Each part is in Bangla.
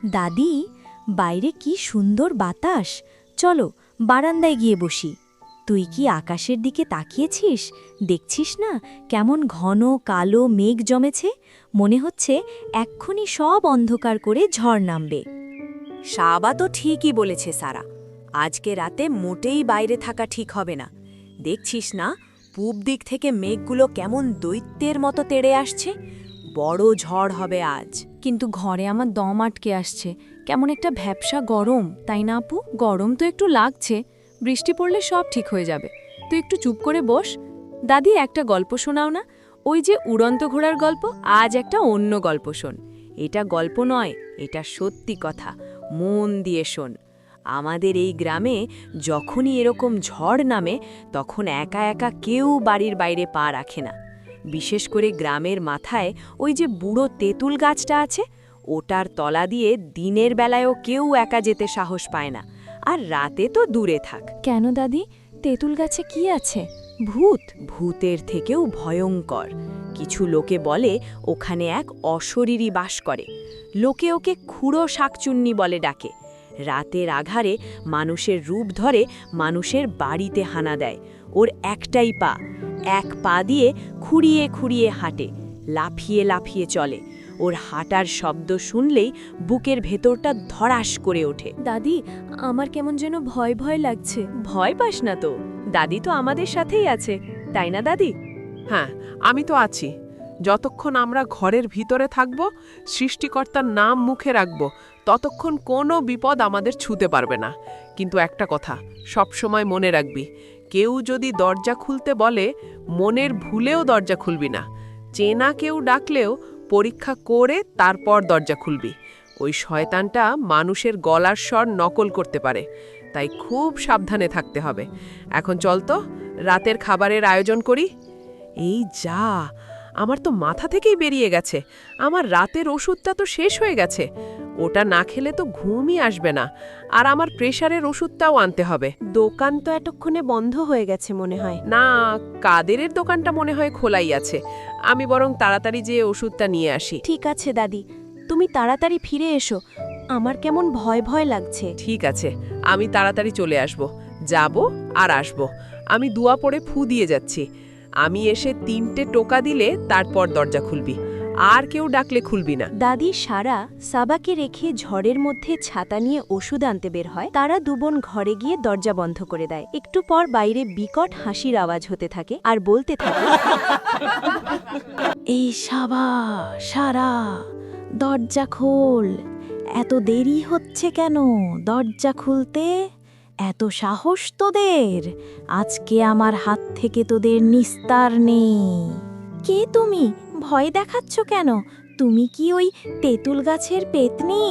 দাদি, বাইরে কি সুন্দর বাতাস। চলো বারান্দায় গিয়ে বসি। তুই কি আকাশের দিকে তাকিয়েছিস? দেখছিস না কেমন ঘন কালো মেঘ জমেছে? মনে হচ্ছে এক্ষুনি সব অন্ধকার করে ঝড় নামবে। সাবা তো ঠিকই বলেছে সারা। আজকে রাতে মোটেই বাইরে থাকা ঠিক হবে না। দেখছিস না পূব দিক থেকে মেঘগুলো কেমন দৈত্যের মতো তেড়ে আসছে। বড় ঝড় হবে আজ। কিন্তু ঘরে আমার দম আটকে আসছে। কেমন একটা ভ্যাপসা গরম, তাই না আপু? গরম তো একটু লাগছে। বৃষ্টি পড়লে সব ঠিক হয়ে যাবে। তুই একটু চুপ করে বস। দাদি, একটা গল্প শোনাও না। ওই যে উড়ন্ত ঘোড়ার গল্প। আজ একটা অন্য গল্প শোন। এটা গল্প নয়, এটা সত্যি কথা। মন দিয়ে শোন। আমাদের এই গ্রামে যখনই এরকম ঝড় নামে তখন একা একা কেউ বাড়ির বাইরে পা রাখে না। বিশেষ করে গ্রামের মাথায় ওই যে বুড়ো তেঁতুল গাছটা আছে, ওটার তলা দিয়ে দিনের বেলায়ও কেউ একা যেতে সাহস পায় না, আর রাতে তো দূরে থাক। কেন দাদি, তেঁতুল গাছে কি আছে? ভূত? ভূতের থেকেও ভয়ঙ্কর। কিছু লোকে বলে ওখানে এক অশরীরী বাস করে। লোকে ওকে খুঁড়ো শাকচুন্নি বলে ডাকে। রাতের আঘারে মানুষের রূপ ধরে মানুষের বাড়িতে হানা দেয়। ওর একটাই পা, এক পা দিয়ে খুঁড়িয়ে খুঁড়িয়ে হাঁটে, লাফিয়ে লাফিয়ে চলে। ওর হাঁটার শব্দ শুনলেই বুকের ভেতরটা ধড়াস করে ওঠে। দাদি, আমার কেমন যেন ভয় ভয় লাগছে। ভয় পাস না তো, দাদি তো আমাদের সাথেই আছে, তাই না দাদি? হ্যাঁ, আমি তো আছি। যতক্ষণ আমরা ঘরের ভিতরে থাকব, সৃষ্টিকর্তার নাম মুখে রাখব, ততক্ষণ কোনো বিপদ আমাদের ছুঁতে পারবে না। কিন্তু একটা কথা সবসময় মনে রাখবি, কেউ যদি দরজা খুলতে বলে মনের ভুলেও দরজা খুলবি না। চেনা কেউ ডাকলেও পরীক্ষা করে তারপর দরজা খুলবি। ওই শয়তানটা মানুষের গলার স্বর নকল করতে পারে, তাই খুব সাবধানে থাকতে হবে। এখন চল তো রাতের খাবারের আয়োজন করি। এই যা, আমার তো মাথা থেকেই বেরিয়ে গেছে। আমার রাতের ওষুধটা তো শেষ হয়ে গেছে। ওটা না খেলে তো ঘুমই আসবে না। আর আমার প্রেশারের ওষুধটাও আনতে হবে। দোকান তো এতক্ষণে বন্ধ হয়ে গেছে মনে হয়। না, কাদেরের দোকানটা মনে হয় খোলাই আছে। আমি বরং তাড়াতাড়ি যেয়ে ওষুধটা নিয়ে আসি। ঠিক আছে দাদি, তুমি তাড়াতাড়ি ফিরে এসো। আমার কেমন ভয় ভয় লাগছে। ঠিক আছে, আমি তাড়াতাড়ি চলে আসব। যাব আর আসব। আমি দুয়া পড়ে ফু দিয়ে যাচ্ছি। আমি এসে 3টে টোকা দিলে তারপর দরজা খুলবি। আর কেউ ডাকলে খুলবি না। দাদি সারা সাবাকে রেখে ঝড়ের মধ্যে ছাতা নিয়ে ওষুধ আনতে বের হয়। তারা দুবোন ঘরে গিয়ে দরজা বন্ধ করে দেয়। একটু পর বাইরে বিকট হাসির আওয়াজ হতে থাকে আর বলতে থাকে, এই সাবা, সারা, দরজা খোল। এত দেরি হচ্ছে কেন দরজা খুলতে? এত সাহস তোদের? আজকে আমার হাত থেকে তোদের নিস্তার নেই। কে তুমি? ভয় দেখাচ্ছ কেন? তুমি কি ওই তেঁতুল গাছের পেতনি?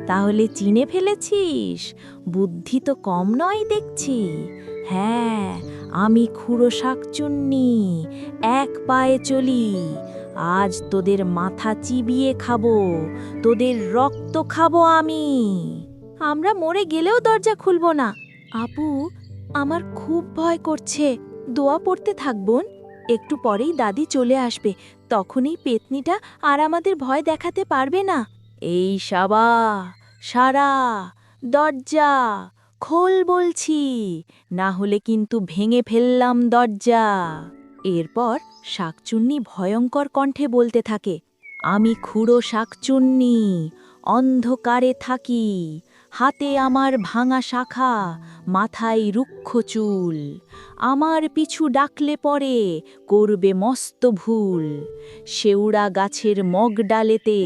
তাহলে চিনে ফেলেছিস? বুদ্ধি তো কম নয় দেখছি। হ্যাঁ, আমি খুঁড়ো শাকচুন্নি, এক পায়ে চলি। আজ তোদের মাথা চিবিয়ে খাবো, তোদের রক্ত খাবো আমি। আমরা মরে গেলেও দরজা খুলবো না। আপু, আমার খুব ভয় করছে। দোয়া পড়তে থাকবোন। একটু পরেই দাদি চলে আসবে, তখনই পেতনিটা আর আমাদের ভয় দেখাতে পারবে না। এই সাবা, সারা, দরজা খোল বলছি, না হলে কিন্তু ভেঙে ফেললাম দরজা। এরপর শাকচুন্নি ভয়ঙ্কর কণ্ঠে বলতে থাকে, আমি খুঁড়ো শাকচুন্নি, অন্ধকারে থাকি। হাতে আমার ভাঙা শাখা, মাথায় রুক্ষ চুল। আমার পিছু ডাকলে পরে করবে মস্ত ভুল। শেওড়া গাছের মগ ডালেতে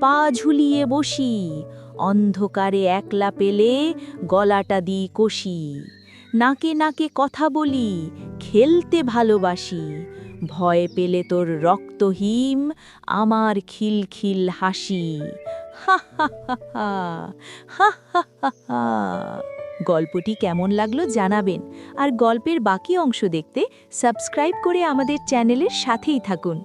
পা ঝুলিয়ে বসি। অন্ধকারে একলা পেলে গলাটা দিই কষি। নাকে নাকে কথা বলি, খেলতে ভালোবাসি। ভয় পেলে তোর রক্তহিম, আমার খিলখিল হাসি। হা হা হা হা, হা হা হা হা। গল্পটি কেমন লাগলো জানাবেন, আর গল্পের বাকি অংশ দেখতে সাবস্ক্রাইব করে আমাদের চ্যানেলের সাথেই থাকুন।